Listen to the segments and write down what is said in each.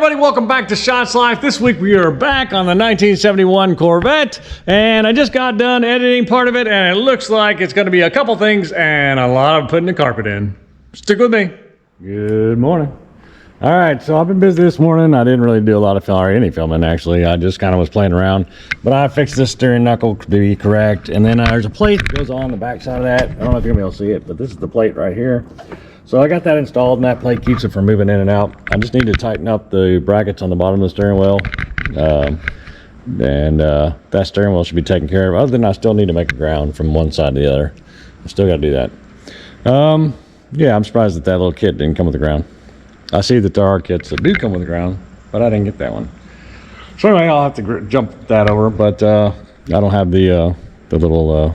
everybody, welcome back to Shots Life. This week we are back on the 1971 Corvette, and I just got done editing part of it, and it looks like it's going to be a couple things and a lot of putting the carpet in. Stick with me. Good morning. All right, so I've been busy this morning. I didn't really do a lot of any filming, actually. I just kind of was playing around, but I fixed this steering knuckle to be correct, and then there's a plate that goes on the back side of that. I don't know if you're going to be able to see it, but this is the plate right here. So I got that installed, and that plate keeps it from moving in and out. I just need to tighten up the brackets on the bottom of the steering wheel. That steering wheel should be taken care of. Other than I still need to make a ground from one side to the other. I still got to do that. Yeah, I'm surprised that little kit didn't come with the ground. I see that there are kits that do come with the ground, but I didn't get that one. So anyway, I'll have to jump that over, but I don't have the little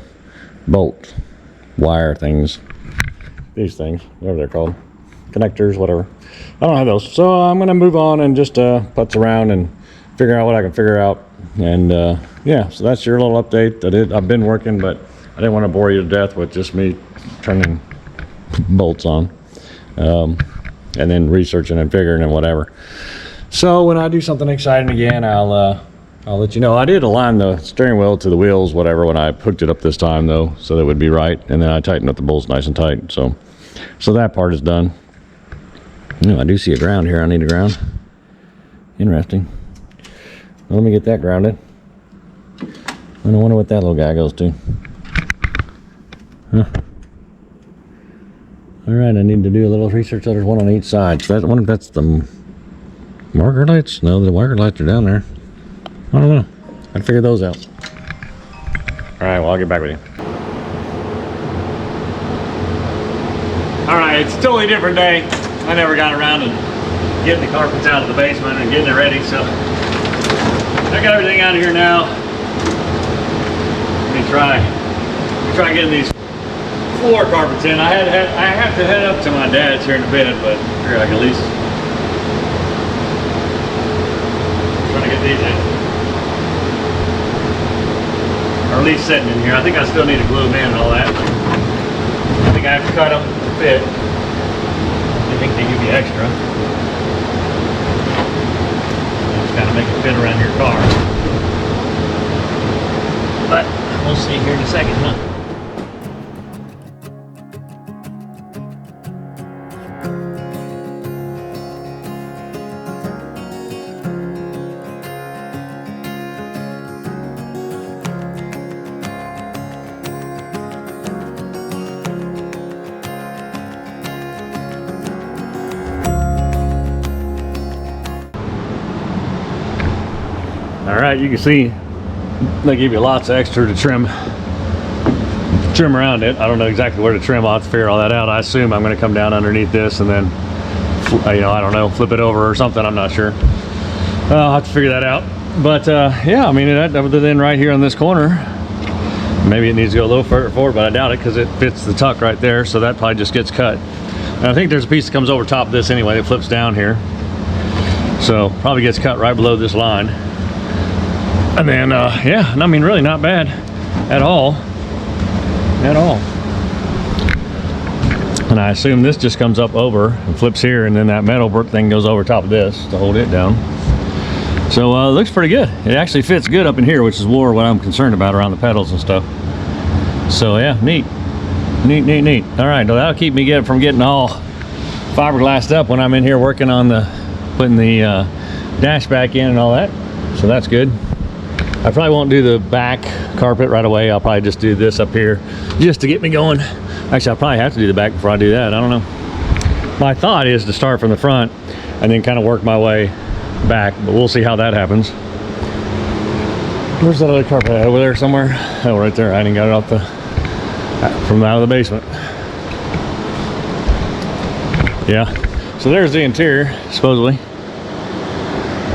bolt wire things. These things, whatever they're called, connectors, whatever. I don't have those, so I'm gonna move on and just putz around and figure out what I can figure out. And yeah, so that's your little update. I've been working, but I didn't want to bore you to death with just me turning bolts on, and then researching and figuring and whatever. So when I do something exciting again, I'll let you know. I did align the steering wheel to the wheels, whatever, when I hooked it up this time, though, so that it would be right. And then I tightened up the bolts nice and tight. So that part is done. I do see a ground here. I need a ground. Interesting. Well, let me get that grounded. I wonder what that little guy goes to. Huh. All right, I need to do a little research. There's one on each side. So I wonder if that's the marker lights. No, the marker lights are down there. I don't know. I'd figure those out. All right, well, I'll get back with you. All right, it's a totally different day. I never got around to getting the carpets out of the basement and getting it ready, so I got everything out of here now. Let me try getting these floor carpets in. I have to head up to my dad's here in a bit, but I figure I can at least try to get these in. Or at least sitting in here. I think I still need to glue them in and all that. I think I have to cut them to fit. I think they give you extra. Just kind of make it fit around your car. But we'll see here in a second, huh? All right, you can see they give you lots of extra to trim around it. I don't know exactly where to trim. I'll have to figure all that out. I assume I'm going to come down underneath this and then, I don't know, flip it over or something. I'm not sure. I'll have to figure that out. But yeah, I mean, other than right here on this corner, maybe it needs to go a little further forward, but I doubt it because it fits the tuck right there. So that probably just gets cut. And I think there's a piece that comes over top of this anyway that flips down here. So probably gets cut right below this line. And then, yeah, I mean, really not bad at all. And I assume this just comes up over and flips here, and then that metal thing goes over top of this to hold it down. So it looks pretty good. It actually fits good up in here, which is more what I'm concerned about around the pedals and stuff. So yeah, neat. All right, well, that'll keep me from getting all fiberglassed up when I'm in here working on putting the dash back in and all that. So that's good. I probably won't do the back carpet right away. I'll probably just do this up here just to get me going. Actually, I'll probably have to do the back before I do that. I don't know. My thought is to start from the front and then kind of work my way back, but we'll see how that happens. Where's that other carpet at? Over there somewhere? Oh, right there. I didn't got it from out of the basement. Yeah. So there's the interior, supposedly.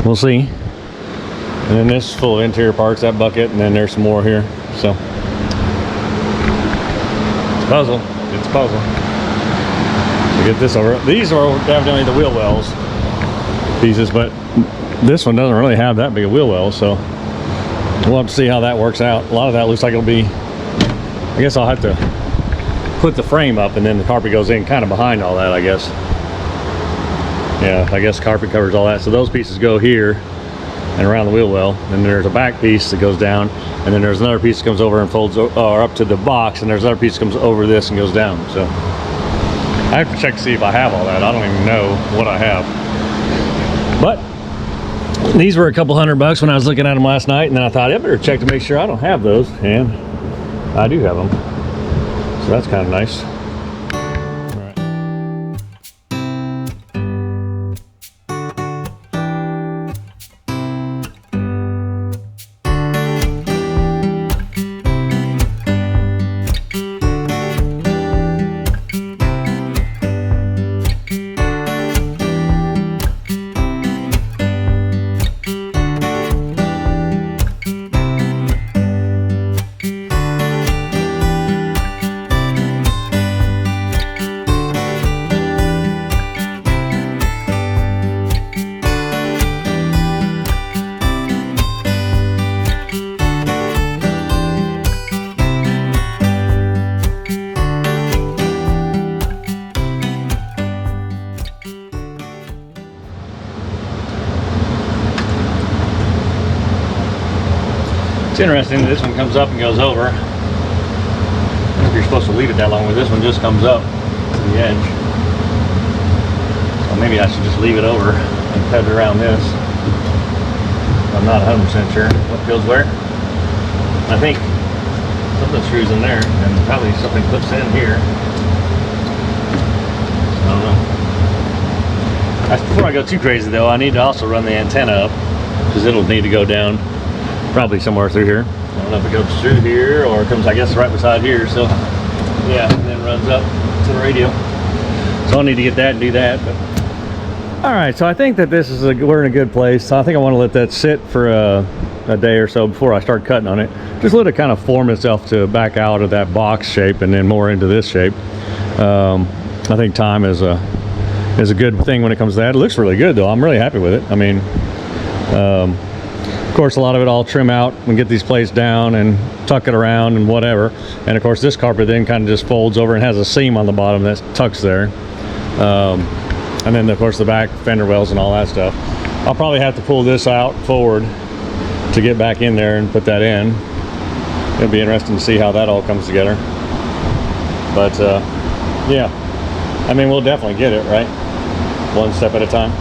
We'll see. And then this is full of interior parts, that bucket, and then there's some more here. So it's a puzzle. It's a puzzle. So get this over. These are definitely the wheel wells pieces, but this one doesn't really have that big a wheel well, so we'll have to see how that works out. A lot of that looks like it'll be, I guess I'll have to put the frame up and then the carpet goes in kind of behind all that, I guess. Yeah, I guess carpet covers all that. So those pieces go here and around the wheel well. Then there's a back piece that goes down, and then there's another piece that comes over and folds up to the box, and there's another piece that comes over this and goes down. So I have to check to see if I have all that. I don't even know what I have. But these were a couple $100 when I was looking at them last night, and then I thought I better check to make sure I don't have those, and I do have them. So that's kind of nice. It's interesting that this one comes up and goes over. If you're supposed to leave it that long, but this one just comes up to the edge. So maybe I should just leave it over and cut it around this. I'm not 100% sure what goes where. I think something screws in there, and probably something clips in here. I don't know. Before I go too crazy though, I need to also run the antenna up, because it'll need to go down probably somewhere through here. I don't know if it goes through here or it comes, I guess, right beside here. So yeah, and then runs up to the radio. So I'll need to get that and do that. But all right, so I think that this is we're in a good place. So I think I want to let that sit for a day or so before I start cutting on it. Just let it kind of form itself to back out of that box shape and then more into this shape. I think time is a good thing when it comes to that. It looks really good though. I'm really happy with it. I mean, of course, a lot of it I'll trim out and get these plates down and tuck it around and whatever. And of course, this carpet then kind of just folds over and has a seam on the bottom that tucks there. And then of course the back fender wells and all that stuff. I'll probably have to pull this out forward to get back in there and put that in. It'll be interesting to see how that all comes together. But yeah, I mean, we'll definitely get it, right? One step at a time.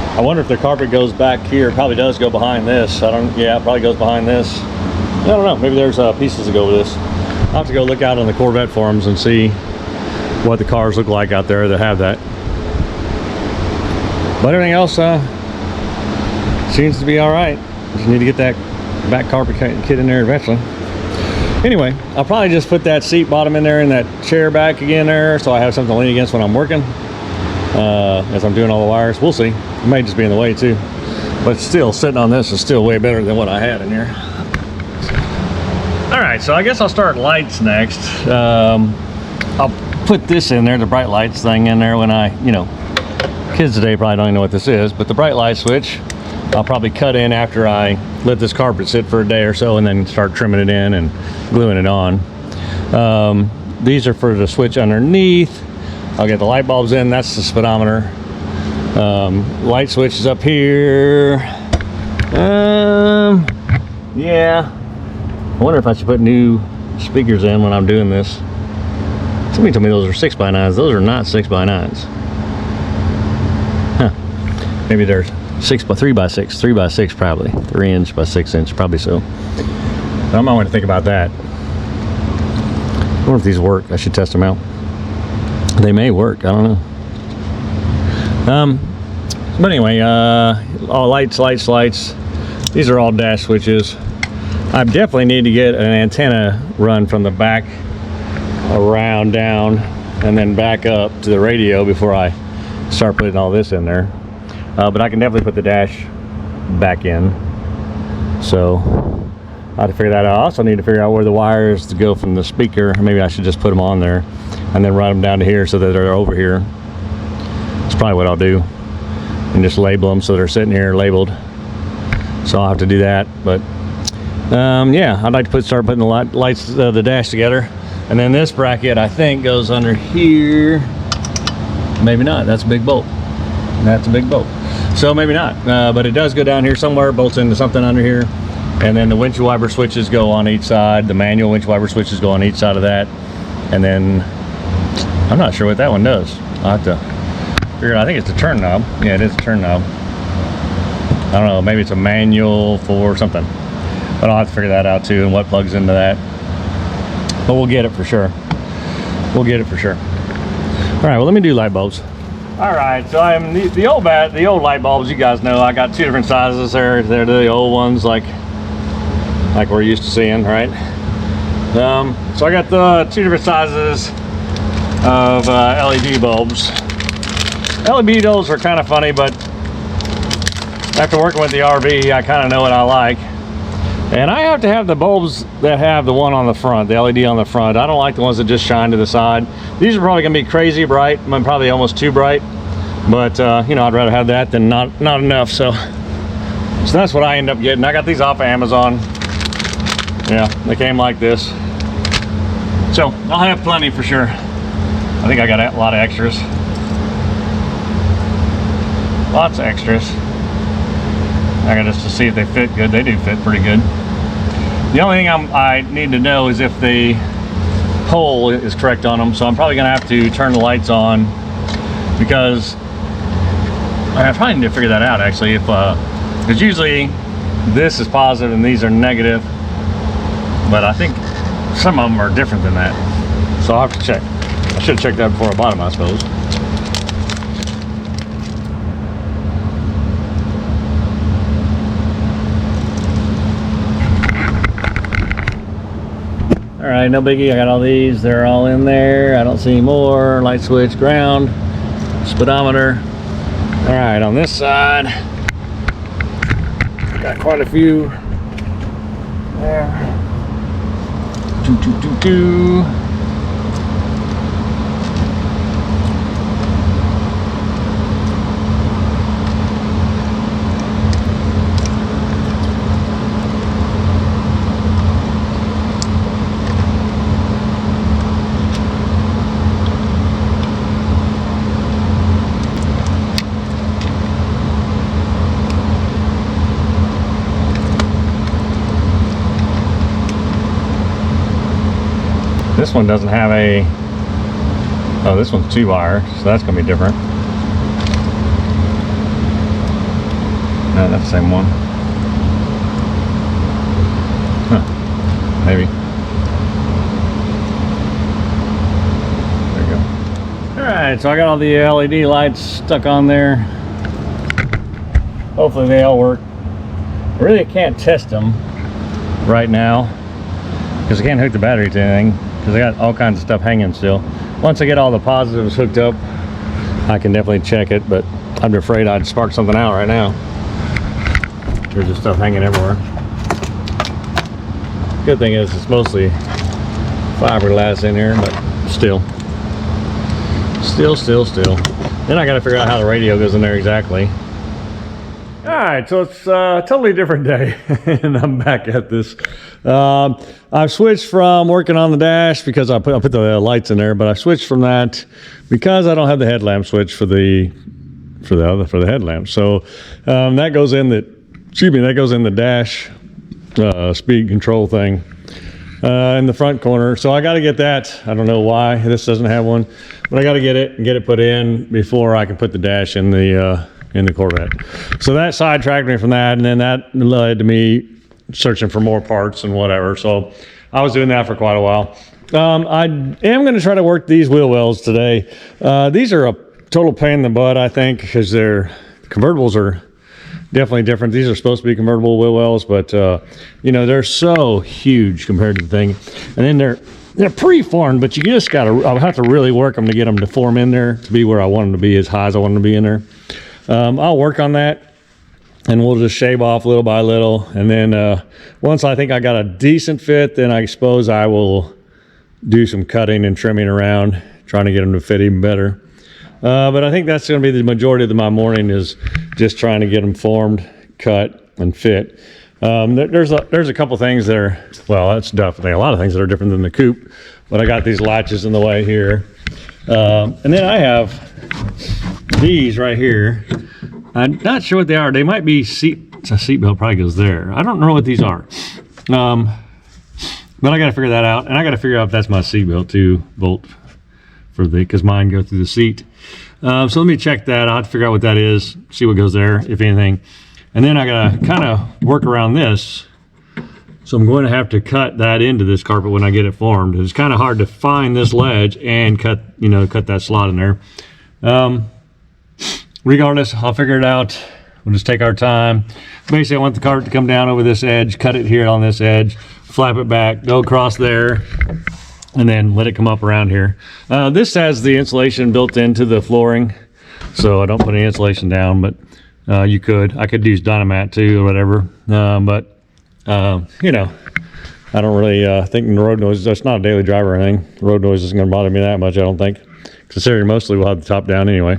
I wonder if the carpet goes back here. It probably does go behind this. Yeah, it probably goes behind this. I don't know, maybe there's pieces that go with this. I'll have to go look out on the Corvette forums and see what the cars look like out there that have that. But everything else seems to be all right. Just need to get that back carpet kit in there eventually. Anyway, I'll probably just put that seat bottom in there and that chair back again there, so I have something to lean against when I'm working. As I'm doing all the wires. We'll see. It may just be in the way too. But still, sitting on this is still way better than what I had in here. Alright, so I guess I'll start lights next. I'll put this in there, the bright lights thing in there when kids today probably don't even know what this is, but the bright light switch, I'll probably cut in after I let this carpet sit for a day or so and then start trimming it in and gluing it on. These are for the switch underneath. I'll get the light bulbs in, that's the speedometer. Light switch is up here. Yeah. I wonder if I should put new speakers in when I'm doing this. Somebody told me those are 6x9s. Those are not 6x9s. Huh. Maybe they're 3x6. 3x6 probably. 3 inch by 6 inch, probably so. I might want to think about that. I wonder if these work. I should test them out. They may work, I don't know. But anyway, all lights. These are all dash switches. I definitely need to get an antenna run from the back around down and then back up to the radio before I start putting all this in there. But I can definitely put the dash back in. So I have to figure that out. I also need to figure out where the wires to go from the speaker. Maybe I should just put them on there and then run them down to here so that they're over here. That's probably what I'll do. And just label them so they're sitting here labeled. So I'll have to do that. But yeah, I'd like to start putting the lights, the dash together. And then this bracket, I think, goes under here. Maybe not. That's a big bolt. And that's a big bolt. So maybe not, but it does go down here somewhere, bolts into something under here. And then the windshield wiper switches go on each side. The manual windshield wiper switches go on each side of that. And then I'm not sure what that one does. I'll have to figure out. I think it's a turn knob. Yeah, it is a turn knob. I don't know, maybe it's a manual for something. But I'll have to figure that out too, and what plugs into that. But we'll get it for sure. We'll get it for sure. All right, well, let me do light bulbs. All right, so I'm the old light bulbs. You guys know I got two different sizes there. They're the old ones, like we're used to seeing, right? So I got the two different sizes of LED bulbs. LED bulbs are kind of funny, but after working with the RV, I kind of know what I like. And I have to have the bulbs that have the one on the front, the LED on the front. I don't like the ones that just shine to the side. These are probably gonna be crazy bright, probably almost too bright. But you know, I'd rather have that than not enough. So that's what I end up getting. I got these off of Amazon. Yeah, they came like this. So I'll have plenty for sure. I think I got a lot of extras. Lots of extras. I got just to see if they fit good. They do fit pretty good. The only thing I need to know is if the pole is correct on them. So I'm probably gonna have to turn the lights on, because I probably need to figure that out actually. Because usually this is positive and these are negative, but I think some of them are different than that. So I'll have to check. I should have checked that before I bought them, I suppose. All right, no biggie. I got all these. They're all in there. I don't see any more. Light switch, ground, speedometer. All right, on this side, got quite a few there. This one doesn't have a, oh, this one's 2-wire, so that's gonna be different. No, that's the same one. Huh, maybe. There you go. All right, so I got all the LED lights stuck on there. Hopefully they all work. I really can't test them right now because I can't hook the battery to anything, because I got all kinds of stuff hanging still. Once I get all the positives hooked up, I can definitely check it, but I'm afraid I'd spark something out right now. There's just stuff hanging everywhere. Good thing is it's mostly fiberglass in here, but still. Then I gotta figure out how the radio goes in there exactly. All right, so it's a totally different day, and I'm back at this. I've switched from working on the dash because I put the lights in there, but I switched from that because I don't have the headlamp switch for the headlamp. So that goes in the dash speed control thing in the front corner. So I got to get that. I don't know why this doesn't have one, but I got to get it put in before I can put the dash in the Corvette. So that sidetracked me from that, and then that led to me searching for more parts and whatever. So I was doing that for quite a while. I am going to try to work these wheel wells today. These are a total pain in the butt, I think, because the convertibles are definitely different. These are supposed to be convertible wheel wells, but you know, they're so huge compared to the thing. And then they're pre-formed, but you just I'll have to really work them to get them to form in there to be where I want them to be, as high as I want them to be in there. I'll work on that, and we'll just shave off little by little. And then once I think I got a decent fit, then I suppose I will do some cutting and trimming around, trying to get them to fit even better. But I think that's going to be the majority of my morning, is just trying to get them formed, cut, and fit. There's a couple things that are, well, that's definitely a lot of things that are different than the coupe, but I got these latches in the way here. And then I have these right here, I'm not sure what they are. They might be it's a seat belt, probably goes there. I don't know what these are. But I got to figure that out, and I got to figure out if that's my seat belt too, bolt for because mine go through the seat. So let me check that. I'll have to figure out what that is, see what goes there, if anything. And then I got to kind of work around this. So I'm going to have to cut that into this carpet when I get it formed. It's kind of hard to find this ledge and cut that slot in there. Regardless, I'll figure it out. We'll just take our time. Basically, I want the carpet to come down over this edge, cut it here on this edge, flap it back, go across there, and then let it come up around here. This has the insulation built into the flooring, so I don't put any insulation down, but I could use Dynamat too or whatever. You know, I don't really think the road noise, that's not a daily driver or anything. Road noise isn't going to bother me that much, I don't think, considering mostly we'll have the top down anyway.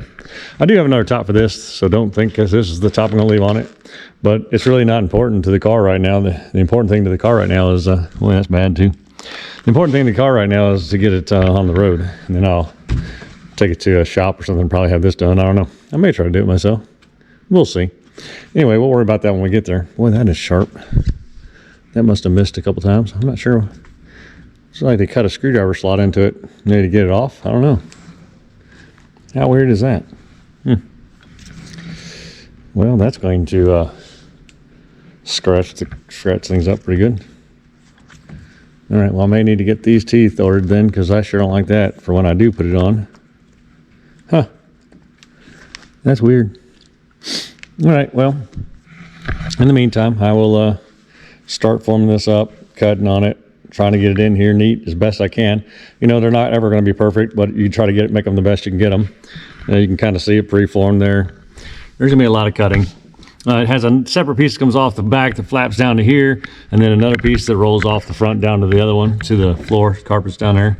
I do have another top for this, so don't think this is the top I'm going to leave on it. But it's really not important to the car right now. The important thing to the car right now is, well, that's bad too. The important thing to the car right now is to get it on the road. And then I'll take it to a shop or something, probably have this done. I don't know. I may try to do it myself. We'll see. Anyway, we'll worry about that when we get there. Boy, that is sharp. That must have missed a couple times. I'm not sure. It's like they cut a screwdriver slot into it maybe to get it off. I don't know. How weird is that? Well, that's going to scratch things up pretty good. All right, well, I may need to get these teeth ordered then, because I sure don't like that for when I do put it on. Huh. That's weird. All right, well, in the meantime, I will start forming this up, cutting on it, trying to get it in here neat as best I can. You know, they're not ever going to be perfect, but you try to make them the best you can get them. You can kind of see it pre-formed there. There's gonna be a lot of cutting. It has a separate piece that comes off the back that flaps down to here, and then another piece that rolls off the front down to the other one, to the floor, carpet's down there.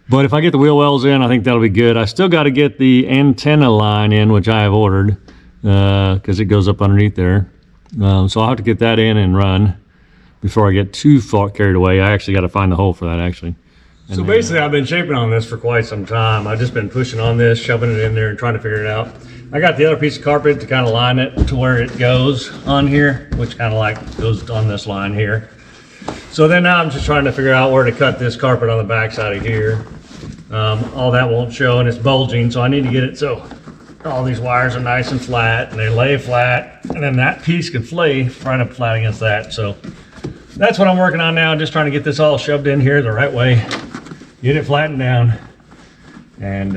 But if I get the wheel wells in, I think that'll be good. I still got to get the antenna line in, which I have ordered, because it goes up underneath there. So I'll have to get that in and run before I get too far carried away. I actually got to find the hole for that, actually. So basically, I've been shaping on this for quite some time. I've just been pushing on this, shoving it in there, and trying to figure it out. I got the other piece of carpet to kind of line it to where it goes on here, which kind of like goes on this line here. So then now I'm just trying to figure out where to cut this carpet on the back side of here. All that won't show, and it's bulging, so I need to get it so all these wires are nice and flat, and they lay flat, and then that piece can lay right up flat against that. So that's what I'm working on now, just trying to get this all shoved in here the right way, get it flattened down, and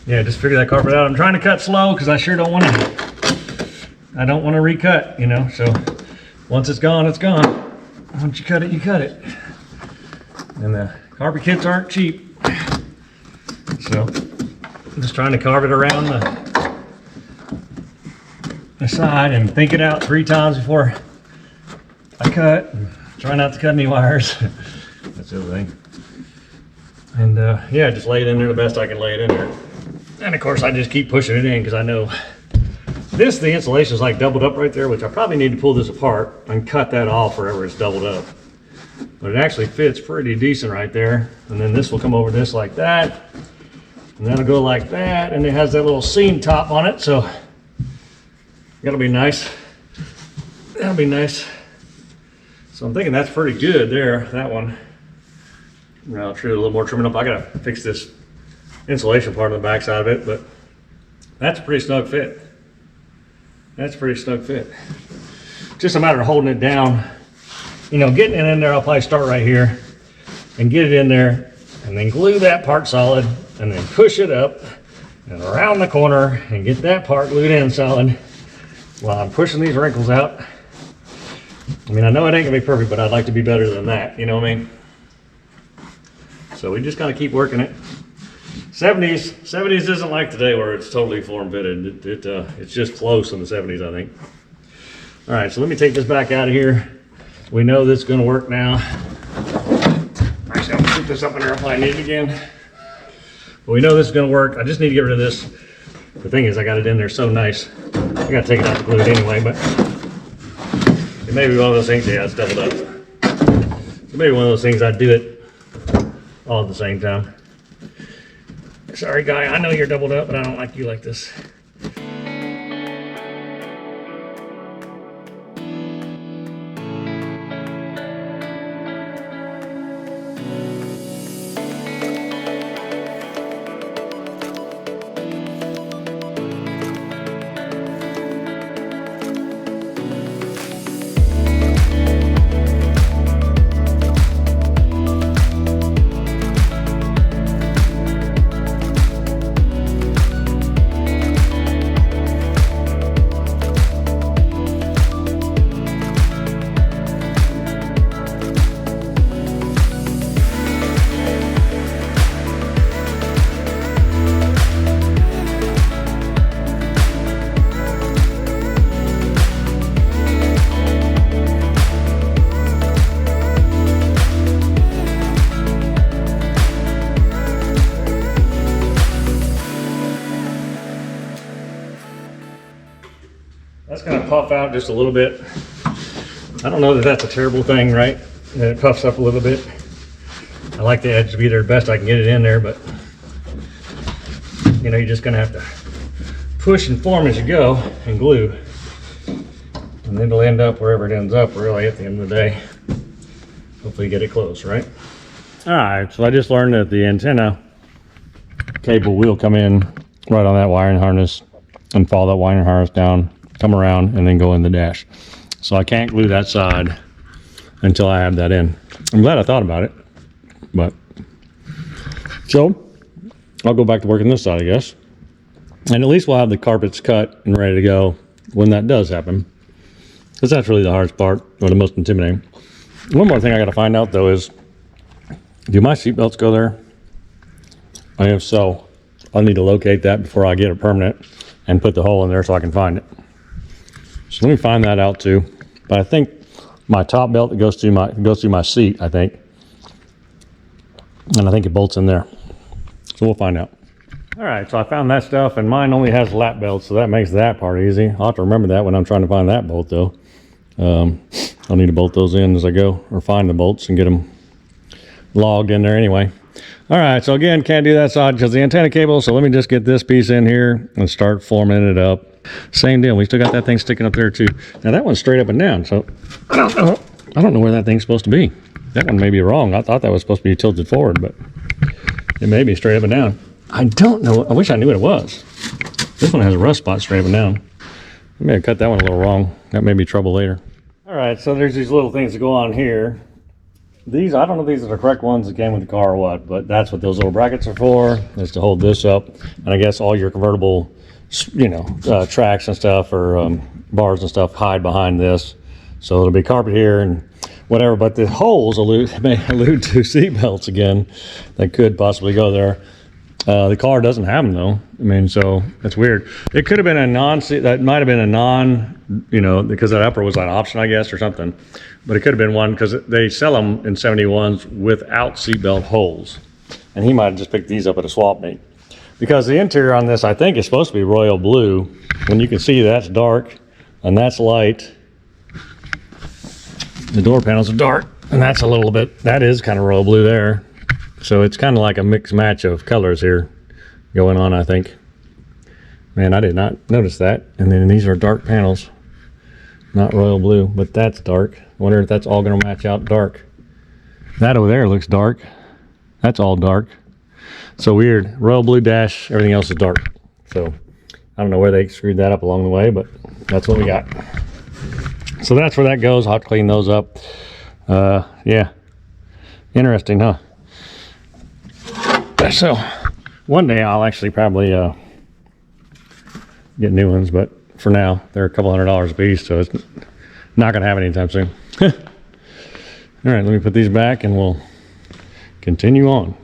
yeah, just figure that carpet out. I'm trying to cut slow because I sure don't want to recut, you know. So once it's gone, it's gone. Once you cut it, you cut it. And the carpet kits aren't cheap, so I'm just trying to carve it around the side and think it out 3 times before I cut. And try not to cut any wires. That's the other thing. And yeah, just lay it in there the best I can lay it in there. And of course I just keep pushing it in because I know the insulation is like doubled up right there, which I probably need to pull this apart and cut that off wherever it's doubled up. But it actually fits pretty decent right there. And then this will come over this like that. And that'll go like that. And it has that little seam top on it. So that'll be nice. That'll be nice. So I'm thinking that's pretty good there, that one. Now I'll trim a little more trimming up. I gotta fix this insulation part on the back side of it, but that's a pretty snug fit. That's a pretty snug fit. Just a matter of holding it down. You know, getting it in there, I'll probably start right here and get it in there and then glue that part solid and then push it up and around the corner and get that part glued in solid while I'm pushing these wrinkles out. I mean, I know it ain't gonna be perfect, but I'd like to be better than that, you know what I mean? So we just gotta keep working it. 70s isn't like today where it's totally form fitted. It's just close in the 70s, I think. All right, so let me take this back out of here. We know this is gonna work now. Actually, I'm gonna put this up in there if I need it again. But we know this is gonna work. I just need to get rid of this. The thing is, I got it in there so nice. I gotta take it out to glue it anyway, but it may be one of those things, yeah, it's doubled up. It may be one of those things I'd do it all at the same time. Sorry, guy. I know you're doubled up, but I don't like you like this. That's gonna puff out just a little bit. I don't know that that's a terrible thing, right? That it puffs up a little bit. I like the edge to be there best I can get it in there, but you know, you're just gonna have to push and form as you go and glue. And then it'll end up wherever it ends up really at the end of the day. Hopefully you get it close, right? All right, so I just learned that the antenna cable will come in right on that wiring harness and follow that wiring harness down, come around, and then go in the dash. So I can't glue that side until I have that in. I'm glad I thought about it, but so I'll go back to working this side, I guess. And at least we'll have the carpets cut and ready to go when that does happen. Because that's really the hardest part, or the most intimidating. One more thing I gotta find out though is, do my seat belts go there? And if so, I'll need to locate that before I get it permanent and put the hole in there so I can find it. So let me find that out too. But I think my top belt that goes through my seat, I think. And I think it bolts in there. So we'll find out. All right, so I found that stuff, and mine only has lap belts, so that makes that part easy. I'll have to remember that when I'm trying to find that bolt though. I'll need to bolt those in as I go, or find the bolts and get them logged in there anyway. All right, so again, can't do that side because the antenna cable, so let me just get this piece in here and start forming it up. Same deal, we still got that thing sticking up there too. Now that one's straight up and down, so I don't know where that thing's supposed to be. That one may be wrong. I thought that was supposed to be tilted forward, but it may be straight up and down. I don't know, I wish I knew what it was. This one has a rust spot straight up and down. I may have cut that one a little wrong. That may be trouble later. All right, so there's these little things that go on here. These, I don't know if these are the correct ones that came with the car or what, but that's what those little brackets are for, is to hold this up. And I guess all your convertible, you know, tracks and stuff, or bars and stuff hide behind this. So it'll be carpet here and whatever, but the holes may allude to seat belts again that could possibly go there. The car doesn't have them though. I mean, so that's weird. It could have been a that might have been a non, you know, because that upper was an option, I guess, or something. But it could have been one, because they sell them in 71s without seatbelt holes. And he might have just picked these up at a swap meet. Because the interior on this, I think, is supposed to be royal blue. When you can see that's dark and that's light. The door panels are dark and that's a little bit, that is kind of royal blue there. So it's kind of like a mixed match of colors here going on, I think. Man, I did not notice that. And then these are dark panels, not royal blue, but that's dark. I wonder if that's all gonna match out dark. That over there looks dark. That's all dark. So weird, royal blue dash, everything else is dark. So I don't know where they screwed that up along the way, but that's what we got. So that's where that goes. I'll have to clean those up. Yeah, interesting, huh? So one day I'll actually probably get new ones, but for now they're a couple $100 a piece, so it's not gonna happen anytime soon. All right, let me put these back and we'll continue on.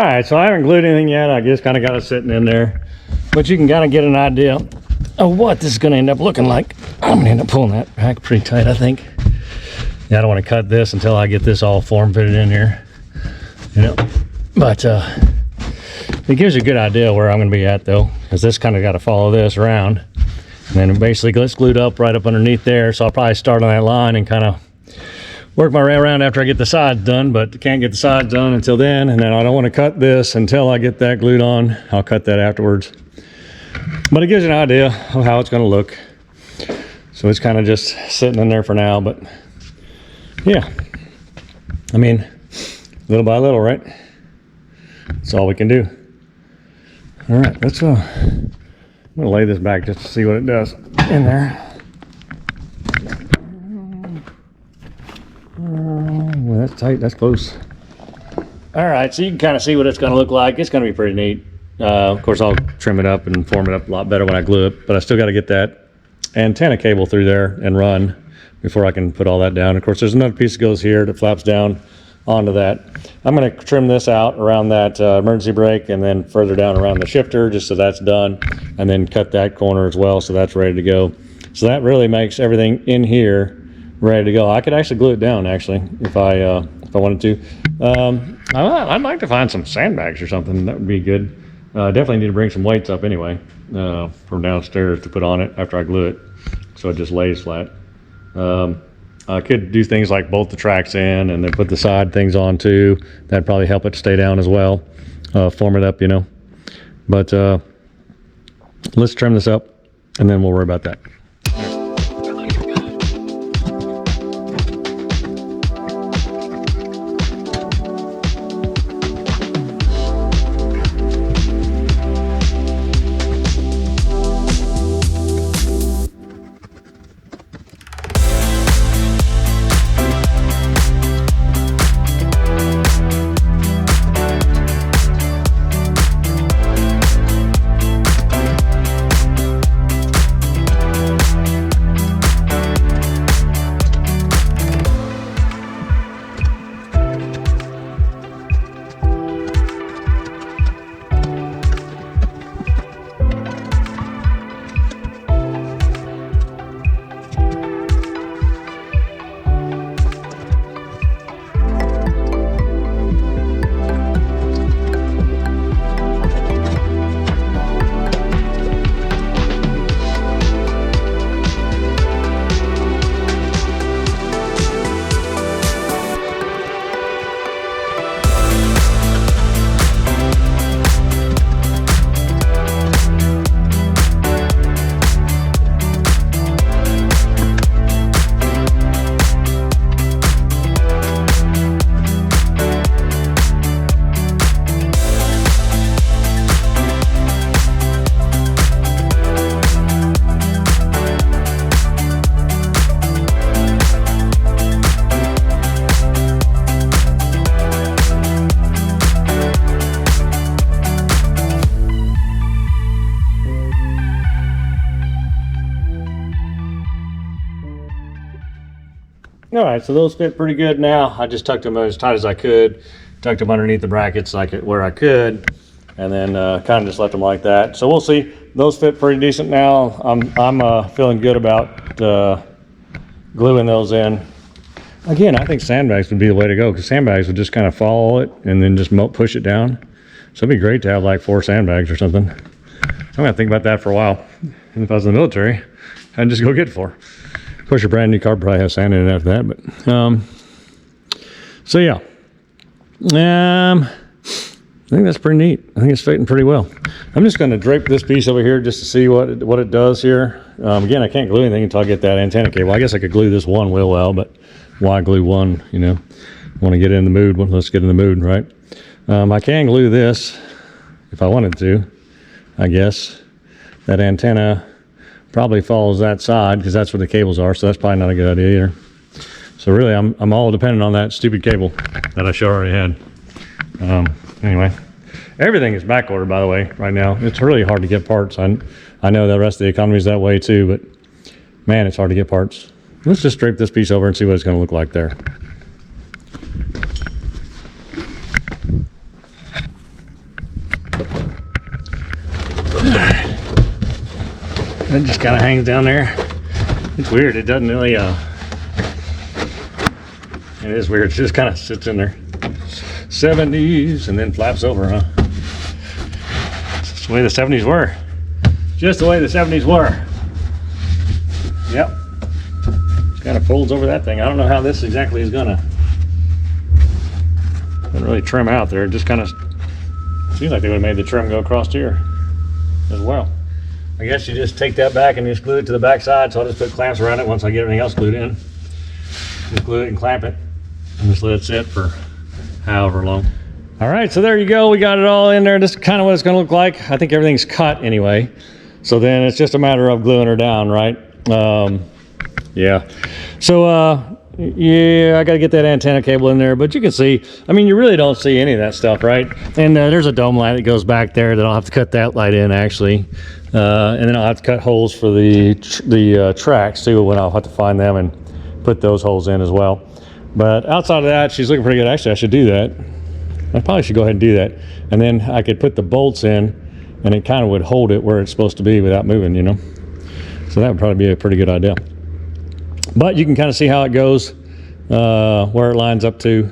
All right, so I haven't glued anything yet. I just kind of got it sitting in there, but you can kind of get an idea of what this is going to end up looking like. I'm going to end up pulling that back pretty tight, I think. Yeah, I don't want to cut this until I get this all form fitted in here, you know. But it gives you a good idea where I'm going to be at, though, because this kind of got to follow this around, and then basically it's glued up right up underneath there. So I'll probably start on that line and kind of work my way around after I get the sides done, but can't get the sides done until then. And then I don't want to cut this until I get that glued on. I'll cut that afterwards. But it gives you an idea of how it's going to look. So it's kind of just sitting in there for now, but yeah. I mean, little by little, right? That's all we can do. All right, let's I'm gonna lay this back just to see what it does in there. Well, that's tight, that's close. All right, so you can kind of see what it's going to look like. It's going to be pretty neat. Of course, I'll trim it up and form it up a lot better when I glue it, but I still got to get that antenna cable through there and run before I can put all that down. Of course, there's another piece that goes here that flaps down onto that. I'm going to trim this out around that emergency brake and then further down around the shifter just so that's done, and then cut that corner as well so that's ready to go. So that really makes everything in here ready to go. I could actually glue it down actually if I wanted to. I'd like to find some sandbags or something. That would be good. Definitely need to bring some weights up anyway from downstairs to put on it after I glue it so it just lays flat. I could do things like bolt the tracks in and then put the side things on too. That'd probably help it stay down as well. Form it up, you know. But let's trim this up and then we'll worry about that. All right, so those fit pretty good now. I just tucked them as tight as I could, tucked them underneath the brackets like where I could, and then kind of just left them like that. So we'll see. Those fit pretty decent now. I'm feeling good about gluing those in. Again, I think sandbags would be the way to go because sandbags would just kind of follow it and then just push it down. So it'd be great to have like 4 sandbags or something. I'm gonna think about that for a while. And if I was in the military, I'd just go get 4. Of course, your brand new car probably has sand in it after that, but so yeah. I think that's pretty neat. I think it's fitting pretty well. I'm just going to drape this piece over here just to see what it does here. Again, I can't glue anything until I get that antenna cable. I guess I could glue this one real well, but why glue one, you know? Want to get in the mood. Well, let's get in the mood, right? I can glue this if I wanted to, I guess. That antenna probably follows that side because that's where the cables are, so that's probably not a good idea either. So really, I'm all dependent on that stupid cable that I sure already had. Anyway, everything is back ordered, by the way, right now. It's really hard to get parts. I know the rest of the economy is that way too, but man, it's hard to get parts. Let's just drape this piece over and see what it's going to look like there. It just kind of hangs down there. It's weird. It doesn't really, it is weird. It just kind of sits in there. 70s and then flaps over, huh? It's just the way the 70s were. Just the way the 70s were. Yep. Just kind of folds over that thing. I don't know how this exactly is gonna. Doesn't really trim out there. It just kind of seems like they would have made the trim go across here as well. I guess you just take that back and just glue it to the back side. So I'll just put clamps around it once I get everything else glued in. Just glue it and clamp it and just let it sit for however long. All right, so there you go. We got it all in there. This is kind of what it's going to look like. I think everything's cut anyway. So then it's just a matter of gluing her down, right? Yeah. So, yeah, I got to get that antenna cable in there, but you can see, I mean, you really don't see any of that stuff, right? And there's a dome light that goes back there that I'll have to cut that light in, actually. And then I'll have to cut holes for the tracks, too, when I'll have to find them and put those holes in as well. But outside of that, she's looking pretty good. Actually, I should do that. I probably should go ahead and do that. And then I could put the bolts in, and it kind of would hold it where it's supposed to be without moving, you know? So that would probably be a pretty good idea. But you can kind of see how it goes, where it lines up to.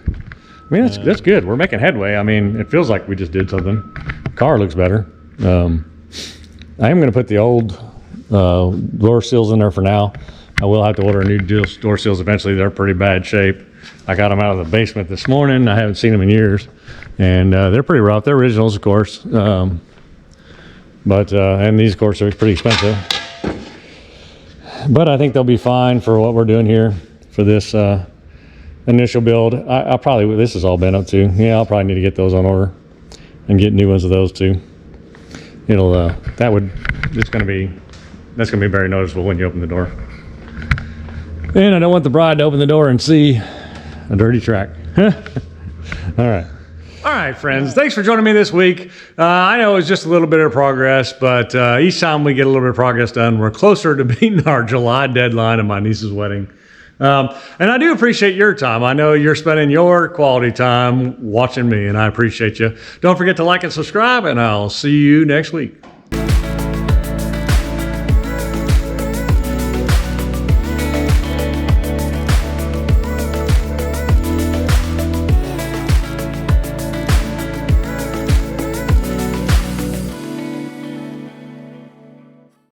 I mean, that's good. We're making headway. I mean, it feels like we just did something. Car looks better. I am going to put the old door seals in there for now. I will have to order new door seals eventually. They're pretty bad shape. I got them out of the basement this morning. I haven't seen them in years. And they're pretty rough. They're originals, of course. And these, of course, are pretty expensive. But I think they'll be fine for what we're doing here for this initial build. I'll probably, this is all bent up too. Yeah, I'll probably need to get those on order and get new ones of those too. It'll, that's gonna be very noticeable when you open the door. And I don't want the bride to open the door and see a dirty track. All right, friends, thanks for joining me this week. I know it's just a little bit of progress, but each time we get a little bit of progress done, we're closer to beating our July deadline of my niece's wedding. And I do appreciate your time. I know you're spending your quality time watching me, and I appreciate you. Don't forget to like and subscribe, and I'll see you next week.